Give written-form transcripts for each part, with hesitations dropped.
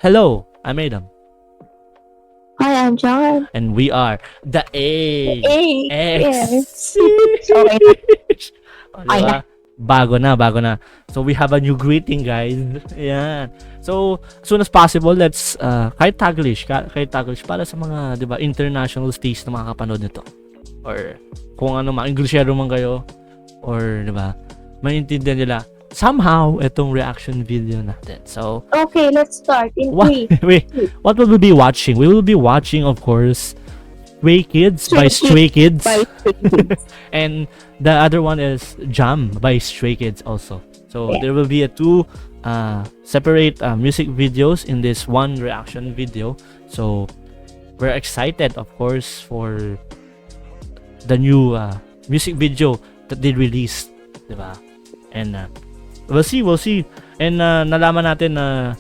Hello, I'm Adam. Hi, I'm John. And we are the A. Hey, X. Okay. O, diba? Bago na. So, we have a new greeting, guys. Ayan. So, as soon as possible, let's, kahit Taglish para sa mga, diba, international stage na makakapanood nito. Or, kung ano, ma-Englishero man kayo. Or, diba, maintindihan nila somehow itong reaction video natin. So, Okay, let's start in what, 3. wait, what will we be watching? We will be watching, of course, Stray Kids by Stray Kids. And the other one is Jam by Stray Kids also. So there will be two separate music videos in this one reaction video. So we're excited, of course, for the new music video that they released, diba? And we'll see. And nalaman natin na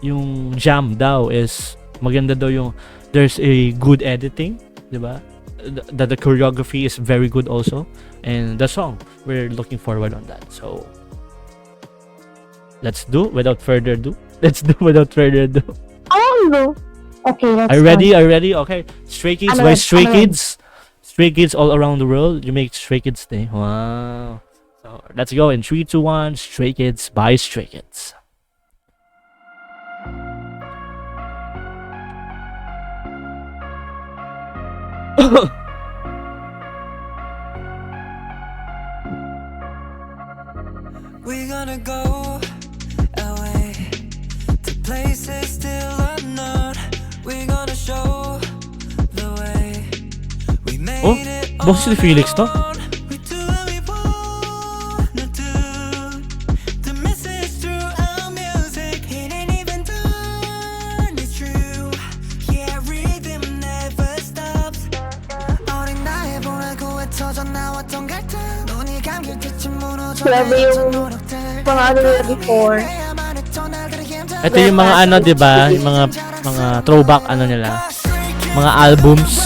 yung Jam daw is maganda daw yung there's a good editing, diba? The choreography is very good also, and the song, we're looking forward on that. So let's do without further ado. Oh, okay, let's Are you ready? Okay. Stray Kids by Stray Kids. Stray Kids all around the world. You make Stray Kids day. Wow. So let's go in 3, 2, 1. Stray Kids by Stray Kids. We're gonna go away to places still unknown. We're gonna show the way. We made Oh, it boses ni Felix to? on. We do what we wanna do. The message through our music, it ain't even done. It's true. Yeah, rhythm never stops. 어린 나의 보라고 터져 나왔던 갈등. 눈이 감길 때쯤 무너져 Grabe yung pangalan nila before. Ito yung mga ano, 'di ba? Yung mga throwback ano nila. Mga albums.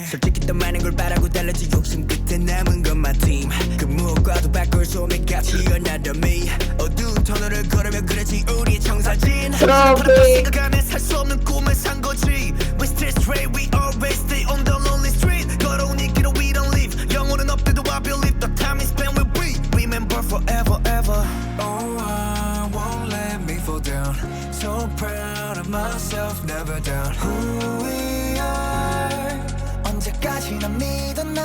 솔직히 더 많은 걸 바라고 달라지 욕심 끝에 남은 건 my team 그 무엇과도 바꿀 수 없는 가치 another me 어두운 터널을 걸으며 그려진 우리의 청사진 Grabe. 생각하며 살 수 없는 꿈을 산 거지 We stay straight, we always stay on the lonely street 걸어온 이 길을 we don't leave 영혼은 없대도 I believe the time is spent with we Remember forever, ever Oh, I won't let me fall down So proud of myself, never down Who we are 언제까지나 믿어 날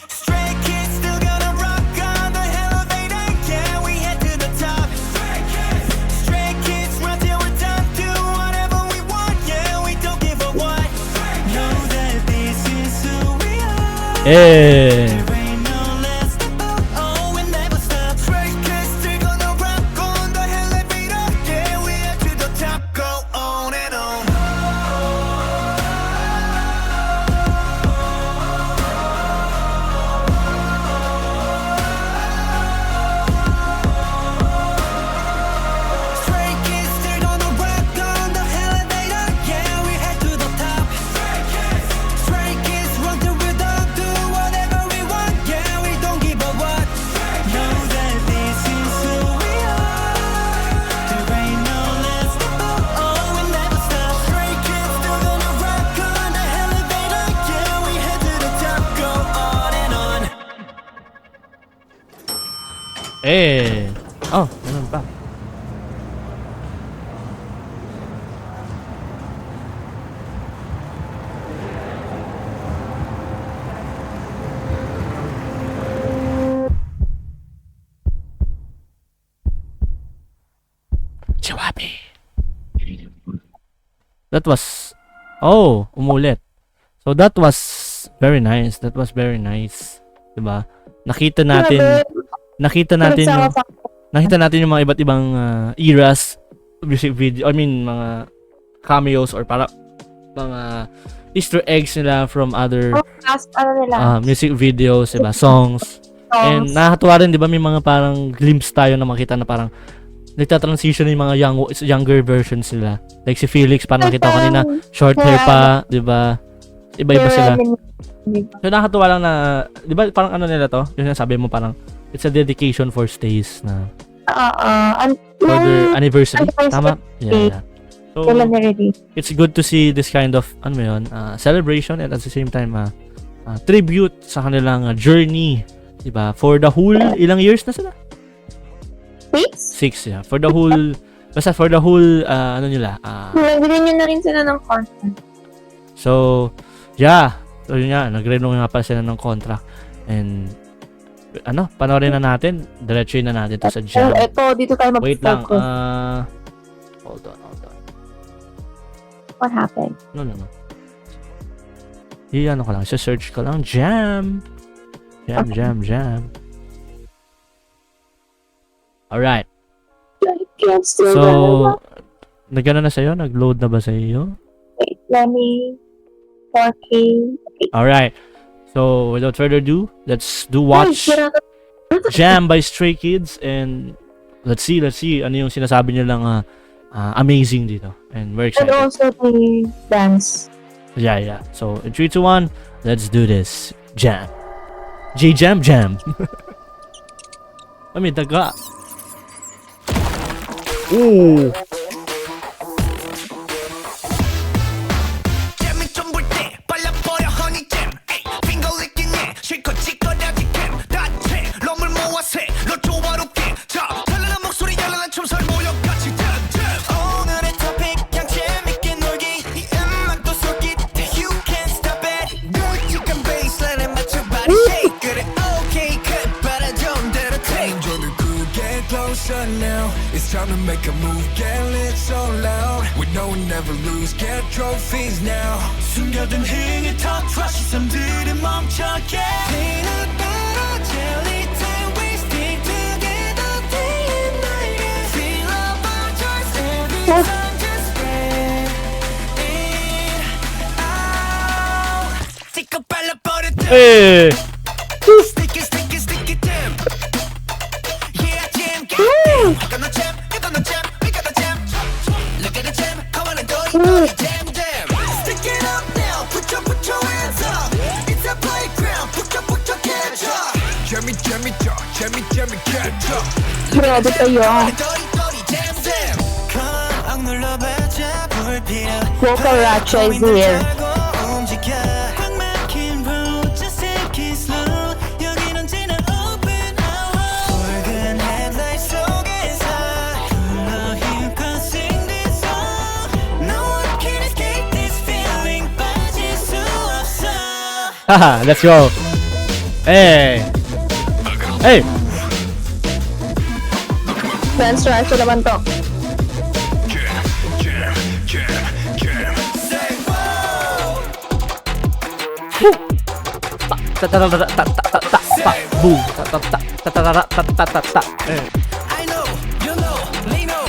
Stray Kids still gonna rock on the elevator Yeah, we head to the top Stray Kids run till we're done Do whatever we want Yeah, we don't give a what Know that this is who we are Eh. There ain't no last step up Oh, we never stop Stray Kids still gonna rock on the elevator Yeah, we head to the top Go on and on Stray Kids still gonna rock on the elevator Yeah, we head to the top Stray Kids run till we're done Do whatever we want Yeah, we don't give a what Know that this is who we are There ain't no last step up Oh, we never stop Stray Kids still gonna rock on the elevator Yeah, we head to the top Go on and on Eh. Oh, ganun pa. Jawabi. That was umulit. So that was very nice. 'Di ba? nakita natin yung mga iba't ibang eras music video, I mean mga cameos or para mga Easter eggs nila from other music videos, diba? Songs. And nakakatuwa rin, diba, may mga parang glimpse tayo na makita na parang nagta-transition yung mga younger versions nila. Like si Felix, parang nakita ko kanina, short hair pa, diba? Iba-iba sila. So nakakatuwa lang na, diba parang ano nila to? Yung sabi mo parang, it's a dedication for Stays na for their anniversary. Tama? Yeah. So, it's good to see this kind of, ano yun, celebration and at the same time, tribute sa kanilang journey. Diba? For the whole, ilang years na sila? 6, yeah. For the whole, ano nila, Nabili nyo na rin sila ng content. So, yeah. So, yun nga, nag-renew nga pala sila ng contract. And, panoorin na natin. Diretsuin na natin to sa jam. Ito, dito tayo Wait lang, mag-focus. hold on. What happened? No. Ano ko lang, search ko lang, jam. Jam. Alright. So, nagano na sa'yo? Nag-load na ba sa'yo? Wait, let me 4K. Okay. Alright. So, without further ado, let's watch Jam by Stray Kids and let's see ano yung sinasabi nilang amazing dito. And we're excited. And also the dance. Yeah. So, in 3, 2, 1, let's do this. Jam. Jam. May daga. Ooh. 잼이 좀 볼 때 발라버려 허니잼 핑거 licking 실컷 찌꺼려지 캠 다채 럼을 모아세 너 조화롭게 자 찬란한 목소리 연락한 춤설 모여 같이 잼 오늘의 토픽 그냥 재밌게 놀기 이 음악도 솔깃해 You can't stop it 널찍한 베이스라인에 맞춰 body shake 그래 okay cut 바라던 대로 take 저를 get closer now It's time to make a move get lit so loud We know we never lose get trophies now 숨겨둔 흥이 더 trust 시선들은 멈춰게 Peanut butter jelly time we stick together day and night Feel our choice every time just spread it out Stick up 발라버려 Hey. Sticky damn Yeah jam goddamn I got no jam you got no jam we got the jam Look at the jam come on and do it jam Stick it up now put your hands up It's a playground put your hands up Jammy catch up Grabe kayo. jam 강 눌러봐자 불필요 Vocal Ratcha is here. Haha, let's go. Hey. Dance Ratcha naman to. Boom. I know, you know, Lino.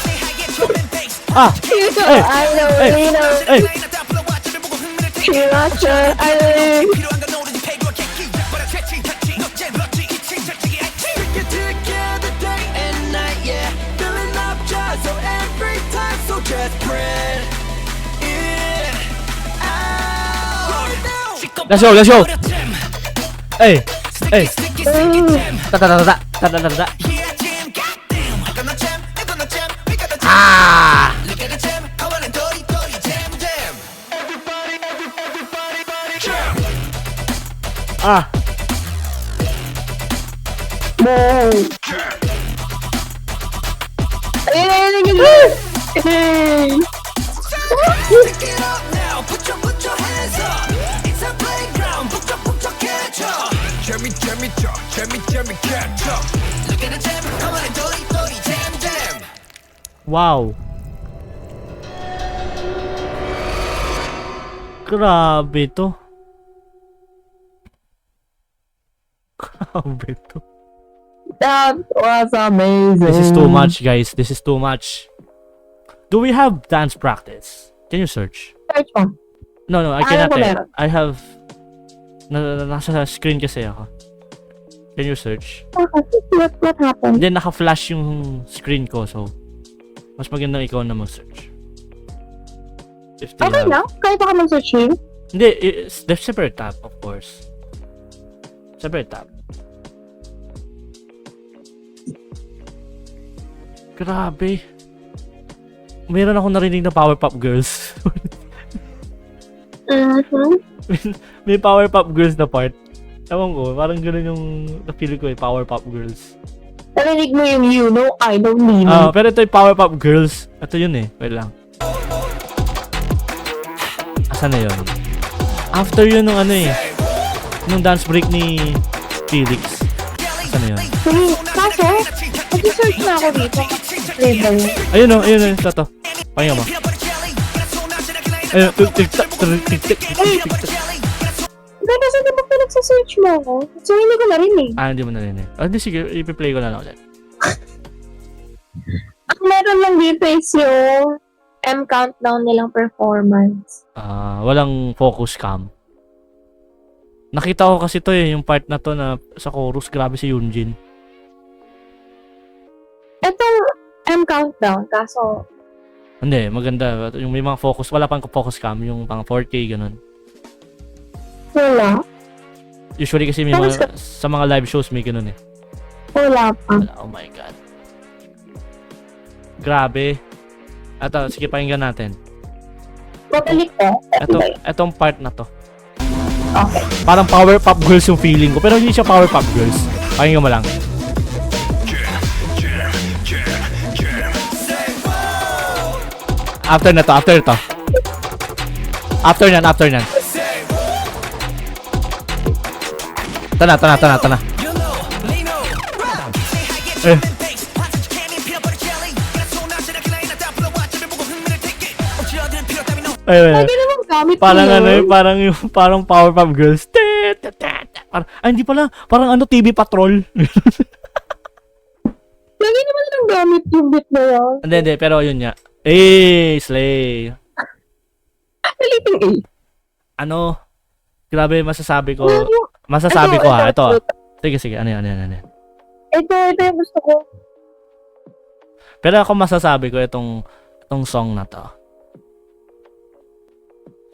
Say hi, get drum and bass. I know, Lino. Ratcha, I know. 필요한 건 오로지 패고 객기 but catchy 너 잼러지 이칭저지기 Stick it together day and night yeah filling up jars so every time so just spread it out Let's go. Hey. Sticky jam Ta. yeah jam goddamn I got no jam you got no jam we got the jam Ah. Look at the jam come on and dirty jam everybody jam Ah. Boom. Ayun. Hey. Stick it up now, put your hands up. It's a playground, put your catch up. Jammy catch up. Look at the jam, come on and dirty jam. Wow. Grabe to. Grabe to. That was amazing. This is too much, guys. This is too much. Do we have dance practice? Can you search? Search mo. No, I Ayaw cannot. ko meron. I have... nasa screen kasi ako. Can you search? What happened? Then naka-flash yung screen ko, so... Mas magandang ikaw na mag-search. If they Okay have... lang? Kahit ako mag-search yun? Hindi, it's the separate tab, of course. Separate tab. Grabe. Meron ako narinig na Powerpuff Girls. May Powerpuff Girls na part. Ewan ko, parang gano'n yung na-feel ko Powerpuff Girls. Narinig mo yung you know, I don't need Pero ito yung Powerpuff Girls. Ito yun eh. Wait lang. Asan na yun? After yun nung ano eh. Nung dance break ni Felix. Asan na yun? Kaso, nag-search na ako dito. Flavor. Ayun o. Ito. Pakinggan mo. Ayun. Tik-tak. Ganda sa diba pinagsa-search mo ako? So, hindi ko narinig. Hindi mo narinig. Hindi, sige. I-play ko na lang ulit. Ang meron lang dito is yung countdown nilang performance. Walang focus cam. Nakita ko kasi to eh. Yung part na to na sa chorus. Grabe si Yoonjin. Itong countdown, kaso Hindi, maganda. Yung may mga focus. Wala pang focus cam. Yung pang 4K, ganun. wala. Usually kasi may mga, sa mga live shows may ganun eh. Wala pa. Oh my God. Grabe. Ito, sige pakinggan natin. Babalik ko. Etong part na to. Okay. Parang Powerpuff Girls yung feeling ko. Pero hindi siya Powerpuff Girls. Pakinggan mo lang. After na to. After nan. Tana. Eh. Ay. Pwede naman gamit Parang ko ano yun. parang Powerpuff Girls. Hindi pala. Parang ano, TV Patrol. Lagi naman nilang gamit yung bit na yun. Hindi. Pero yun nga. Slay. Naliting A. Ano? Grabe, masasabi ko. Ito, Ito. Sige. Ano yan? Ito yung gusto ko. Pero ako masasabi ko itong song na to.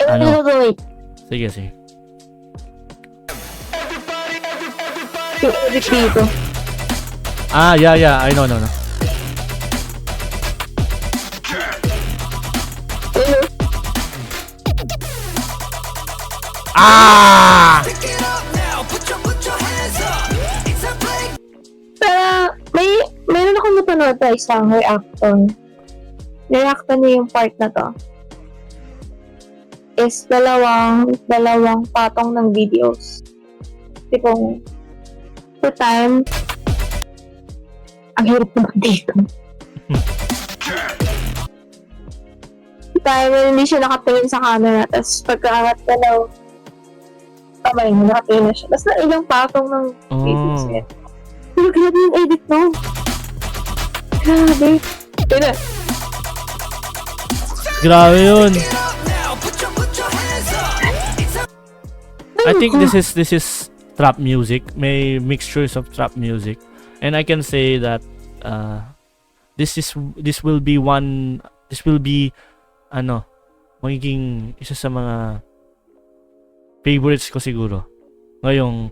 Ano? Wait. Sige. Yung edit dito. Yeah. I know. Ano? Pero, mayroon akong napanood pa isang reactor. Nireactor niya yung part na to. Is dalawang patong ng videos. Tipong, per time, ang hirap naman dito. Time, hindi siya nakatingin sa camera, tapos pagkaangat ka na, kamay mo, nakatingin na siya. Tapos na ilang patong ng videos niya. Pero grabe yung edit mo. Grabe. Yun na. Grabe yun. I think this is trap music. May mixtures of trap music, and I can say that this will be magiging isa sa mga favorites ko siguro ngayong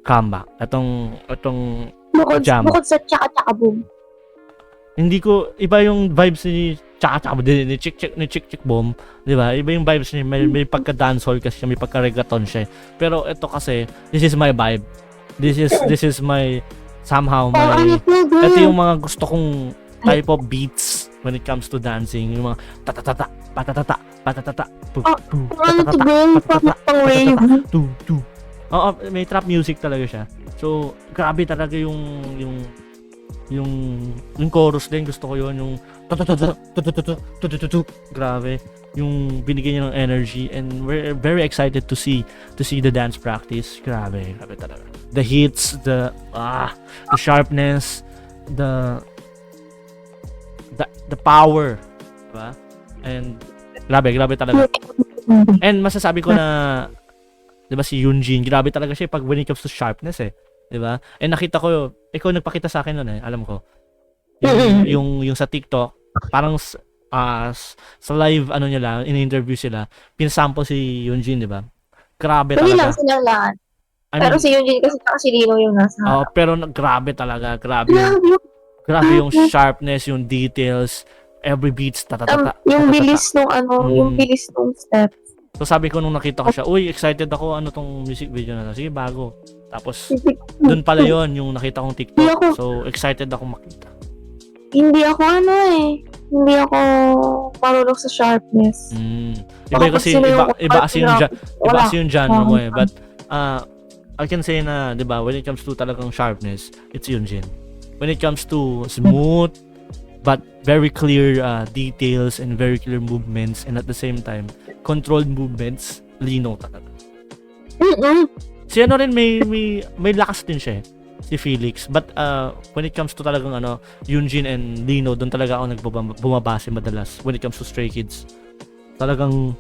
comeback. Itong jam. Bukod sa tsaka boom. Hindi ko iba yung vibes ni tsaka ni chick bomb, di ba? Iba yung vibes niya, may pagka dancehall kasi may pagka reggaeton siya. Pero ito kasi, this is my vibe. This is my somehow my ito yung mga gusto kong type of beats when it comes to dancing, yung mga tatatata, patatata, patatata, may trap music talaga siya. So, grabe talaga yung yung chorus din, gusto ko yun, yung grabe, yung binigyan niya ng energy, and we're very excited to see the dance practice. Grabe talaga. The hits, the sharpness, the power, diba? And grabe talaga. And masasabi ko na, diba, si Yoonjin, grabe talaga siya pag when it comes to sharpness, diba? And nakita ko, ikaw nagpakita sa akin noon, alam ko. Yung sa TikTok, parang sa live niya lang, in-interview sila, pinasample si Yoonjin, diba? Grabe Hindi lang talaga. silang lahat. I Pero mean, si Yoonjin kasi tsaka si Lino yung nasa harap. pero grabe talaga, grabe Grabe yung sharpness, yung details, every beats, yung bilis nung yung Mm. bilis nung step. So sabi ko nung nakita ko siya, uy, excited ako, tong music video na to. Sige, bago. Tapos, dun pala yon yung nakita kong TikTok. So, excited ako makita. Hindi ako hindi ako marunong sa sharpness. Iba kasi, iba kasi yung genre mo Wala. But, I can say na, di ba, when it comes to talagang sharpness, it's Yoonjin. When it comes to smooth, but very clear details and very clear movements, and at the same time, controlled movements, Lino talaga. Si rin may lakas din siya si Felix, but when it comes to talagang Yoonjin and Lino, doon talaga ako bumabase madalas when it comes to Stray Kids. Talagang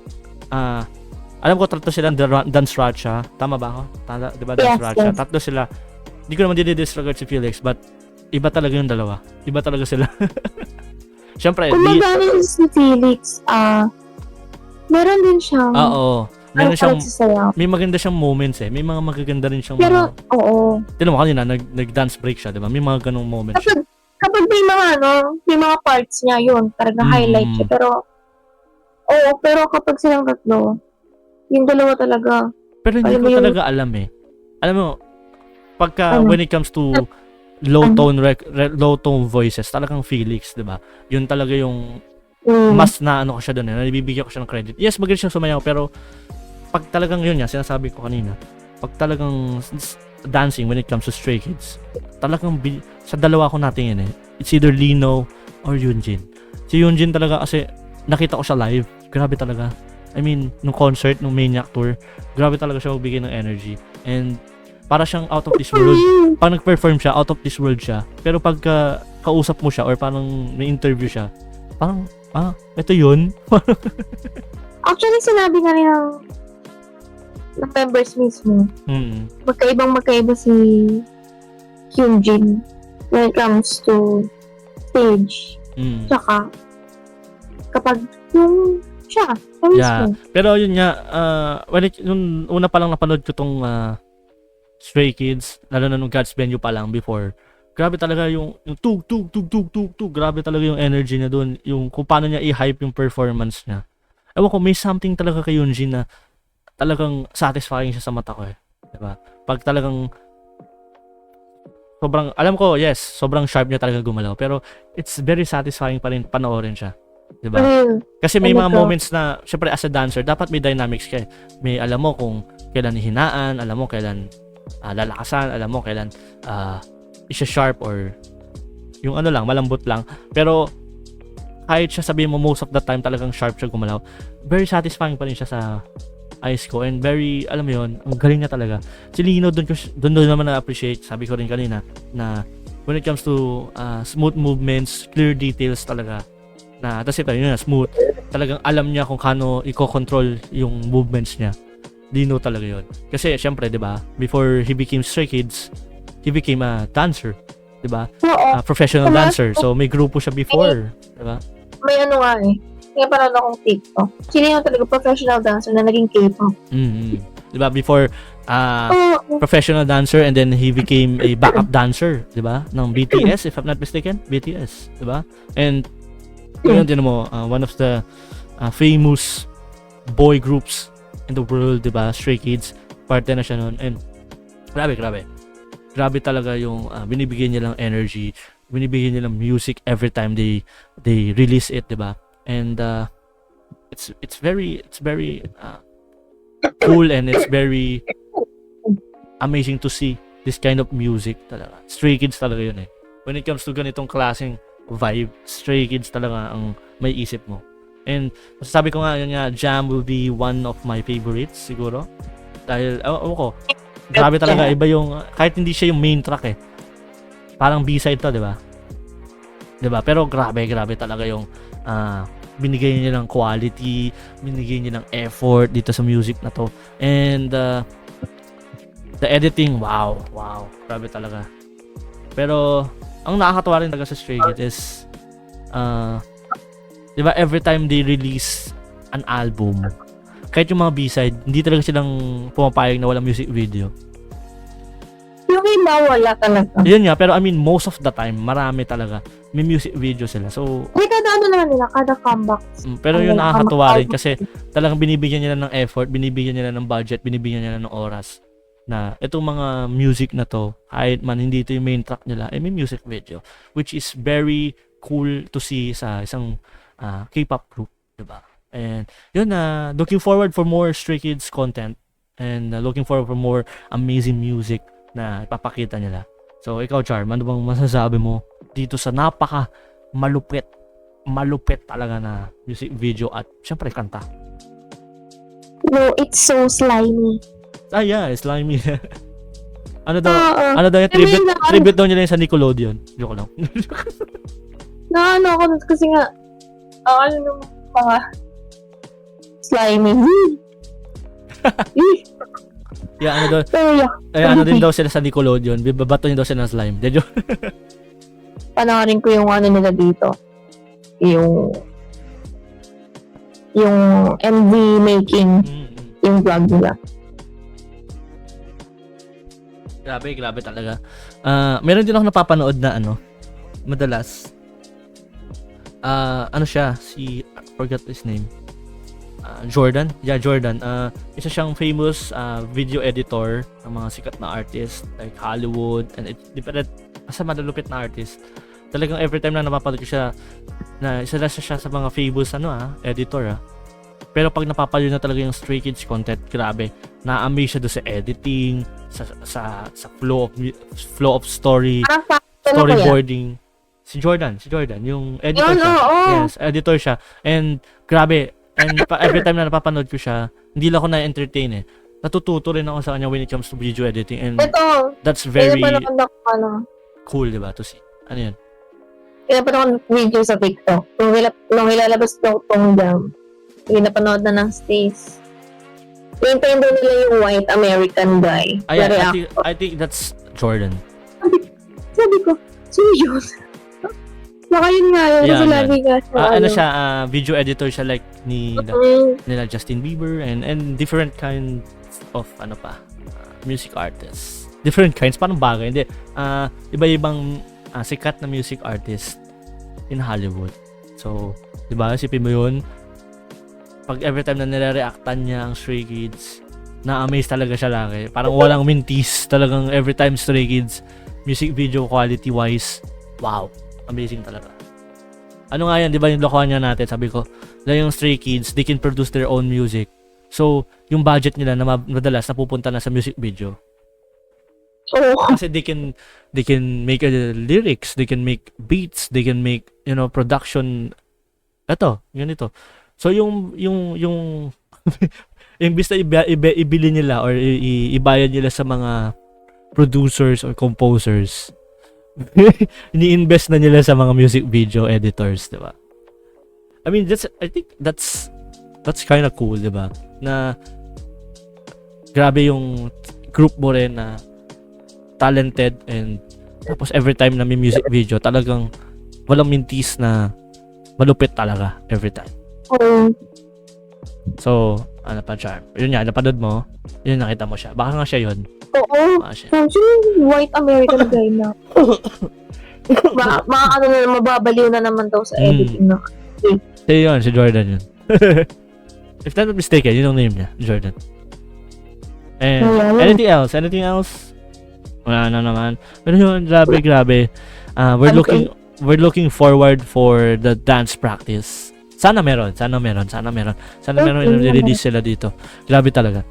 alam ko tatlo silang dance ratcha, tama ba ako? Di ba dance ratcha? Yes. Tatlo sila. Hindi ko naman disregard si Felix, but iba talaga yung dalawa. Iba talaga sila. Siyempre, Kung magano si Felix, meron din siyang meron siyang sasayaw. may maganda siyang moments may mga magaganda rin siyang Pero, oo. Tignan mo kanina, nag-dance break siya, di ba? May mga ganong moments siya. Kapag may mga parts niya, yun, talagang highlight siya. Pero kapag silang tatlo, yung dalawa talaga. Pero hindi ko talaga alam Alam mo, pagka when it comes to low tone voices, talagang Felix, di ba? Yun talaga yung mas na ko siya doon nabibigyan ko siya ng credit. Yes, magaling siya sumayaw, pero pag talagang yun sinasabi ko kanina, pag talagang dancing when it comes to Stray Kids, talagang sa dalawa ko natin it's either Lino or Yoonjin. Si Yoonjin talaga kasi nakita ko siya live, grabe talaga. I mean, nung concert, nung Maniac tour, grabe talaga siya magbigay ng energy. And para siyang out of this world. Pag nag-perform siya, out of this world siya. Pero pag kausap mo siya or parang may interview siya, parang, ito yun. Actually, sinabi nga rin ng members mismo. Magkaiba si Hyunjin when it comes to stage. Tsaka, kapag yung siya mismo. Pero yun nga, yung una pa lang napanood ko tong Stray Kids, lalo na nung God's Venue pa lang before, grabe talaga yung tug, grabe talaga yung energy niya doon, yung kung paano niya i-hype yung performance niya. Ewan ko, may something talaga kay Yoonjin na talagang satisfying siya sa mata ko diba? Pag talagang sobrang, alam ko, yes, sobrang sharp niya talaga gumalaw, pero it's very satisfying pa rin panoorin siya. Diba? Kasi may mga moments na, syempre as a dancer, dapat may dynamics ka May alam mo kung kailan hinaan, alam mo kailan lalakasan, alam mo kailan isa-sharp or yung lang, malambot lang. Pero kahit siya sabihin mo most of the time talagang sharp siya gumalaw, very satisfying pa rin siya sa eyes ko, and very, alam mo yun, ang galing niya talaga. Si Lino, doon naman na-appreciate, sabi ko rin kanina, na when it comes to smooth movements, clear details talaga, na, tas ito, yun na, smooth, talagang alam niya kung kano i-control yung movements niya. Lino talaga yun. Kasi, syempre, di ba, before he became Stray Kids, he became a dancer, di ba? Professional dancer. So, may grupo siya before, di ba? May Kaya parang akong TikTok. Sino yung talaga professional dancer na naging K-pop? Di ba? Before, professional dancer, and then he became a backup dancer, di ba? Ng BTS, if I'm not mistaken. BTS, di ba? And, yun din mo, one of the famous boy groups in the world, di ba? Stray Kids. Parte na siya nun. And, grabe. Grabe talaga yung binibigyan niya lang energy, binibigyan niya lang music every time they release it, di ba? And it's very cool, and it's very amazing to see this kind of music talaga. Stray Kids talaga yun when it comes to ganitong klaseng vibe, Stray Kids talaga ang may isip mo. And masasabi ko nga, yun nga, Jam will be one of my favorites siguro. Dahil, ko, grabe talaga, iba yung, kahit hindi siya yung main track eh. Parang B-side to, di ba? Di ba? Pero grabe talaga yung binigay niya ng quality, binigay niya ng effort dito sa music na to. And the editing, wow, grabe talaga. Pero ang nakakatawa rin talaga sa Stray Kids is di ba every time they release an album, kahit yung mga B-side, hindi talaga silang pumapayag na walang music video. Yung iba, wala talaga. Yun nga, pero I mean, most of the time, marami talaga. May music video sila. So, Kada ano naman nila, kada comeback. pero yun nakakatuwa rin kasi talagang binibigyan nila ng effort, binibigyan nila ng budget, binibigyan nila ng oras na itong mga music na to, kahit man hindi ito yung main track nila, may music video. Which is very cool to see sa isang K-pop group, diba? And yun looking forward for more Stray Kids content and looking forward for more amazing music na ipapakita nila. So, ikaw, Charm, ano bang masasabi mo dito sa napaka malupit talaga na music video at syempre kanta? No, it's so slimy. Yeah, slimy. ano daw yung tribute daw nila yung sa Nickelodeon. Joke lang. Ano ako kasi nga, ano nung mga slimy. Yeah, ano daw, ano din daw sila sa Nickelodeon. Babato niya daw sila ng slime. Medyo Panoorin ko yung ano nila dito. Yung MV making, yung vlog nila. Grabe talaga. Meron din ako napapanood na madalas. Ano siya, I forgot his name. Jordan. Yeah, Jordan. Isa siyang famous video editor ng mga sikat na artist like Hollywood and different sa malulupit na artist. Talagang every time na napapanood ko siya na isa siya sa mga famous editor. Pero pag napapanood na talaga yung Stray Kids content, grabe. Na-amaze siya doon sa editing, sa flow of storyboarding. Si Jordan, yung editor siya. Yes, editor siya. And grabe. And every time na napapanood ko siya, hindi lang ako na-entertain eh. Natututo rin ako sa kanya when it comes to video editing. And that's very cool, diba? To see. Ano yun? Pinapanood ko video sa TikTok. Nung ilalabas ko itong Jam, pinapanood na ng Stace. Pintayin doon nila yung white American guy. I think that's Jordan. Sabi ko, sino yun? Baka yun nga yun. Kasi lagi nga siya. Video editor siya like nila Justin Bieber and different kinds of music artists. Different kinds, parang bagay. Hindi, iba-ibang sikat na music artist in Hollywood. So, di ba, isipin mo yun, pag every time na nire-reactan niya ang Stray Kids, na-amaze talaga siya lagi. Parang walang mintis. Talagang every time Stray Kids, music video quality-wise, wow. Amazing talaga. Ano nga yan, di ba yung lokohan niya natin, sabi ko, na yung Stray Kids, they can produce their own music. So, yung budget nila na madalas napupunta na sa music video. Kasi they can make lyrics, they can make beats, they can make, production. Ganito. So, yung imbis na ibili nila or ibayad nila sa mga producers or composers, ini-invest na nila sa mga music video editors, diba? I mean, I think that's kind of cool, diba? Na grabe yung group mo rin na talented and tapos every time na may music video, talagang walang mintis na malupit talaga every time. So, ano pa, Charm? Yun nga, napanood mo, yun nakita mo siya. Baka nga siya yun. Oo. White American guy na. Mababaliw na naman daw sa editing na. Si Jordan yun. If not mistaken, yun ang name niya, Jordan. And anything else? Wala na naman. Pero yun, grabe. We're looking forward for the dance practice. Sana meron i-release sila dito. Grabe talaga.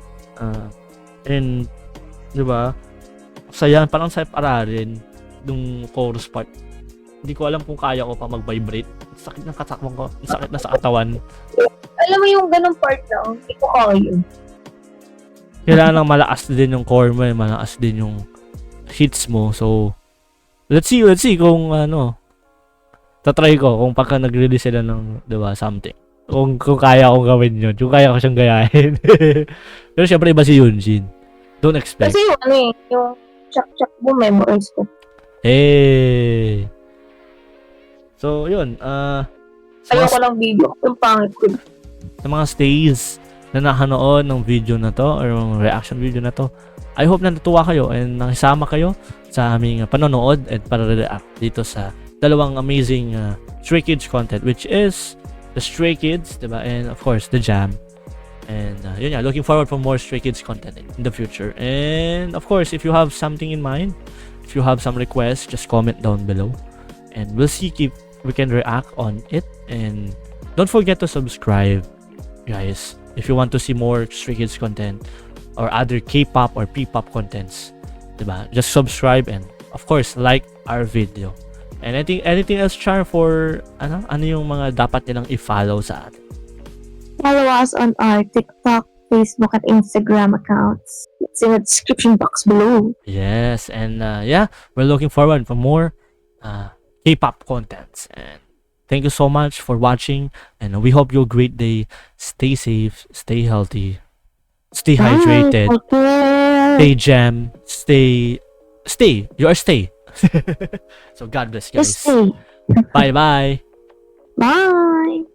And, di ba? Parang saya aralin. nung chorus part. Hindi ko alam kung kaya ko pa mag-vibrate. Sakit ng katakbang ko. Sakit na sa katawan. Alam mo yung ganung part lang, hindi ko kaya. Kailangan lang malakas din yung core mo, malakas din yung hits mo. So, let's see kung ano. Tatry ko kung pagka nag-release sila ng, diba, something. Kung kaya kong gawin yun. Kung kaya ko siyang gayahin. Pero syempre iba si Yunjin. Don't expect. Kasi yung ano eh, yung chak-chak mo, memorize ko. Eh. So, yun. Ayoko ng video, yung pangit ko. Sa mga stays na nakanood ng video na to or yung reaction video na to, I hope na natuwa kayo and nakisama kayo sa aming panonood at para react dito sa dalawang amazing Stray Kids content, which is the Stray Kids, diba? And of course, the Jam. And yun nga, looking forward for more Stray Kids content in the future. And of course, if you have something in mind, if you have some requests, just comment down below. And we'll see if we can react on it. And don't forget to subscribe, guys, if you want to see more Stray Kids content or other K-pop or P-pop contents, diba? Just subscribe and of course like our video. And anything else, Char, for ano yung mga dapat nilang i-follow sa atin? Follow us on our TikTok, Facebook, and Instagram accounts. It's in the description box below. Yes, and yeah, we're looking forward for more K-pop contents. And thank you so much for watching, and we hope you have a great day. Stay safe, stay healthy, stay hydrated, stay jam, stay. You are stay. So God bless, guys. Just stay. Bye bye. Bye.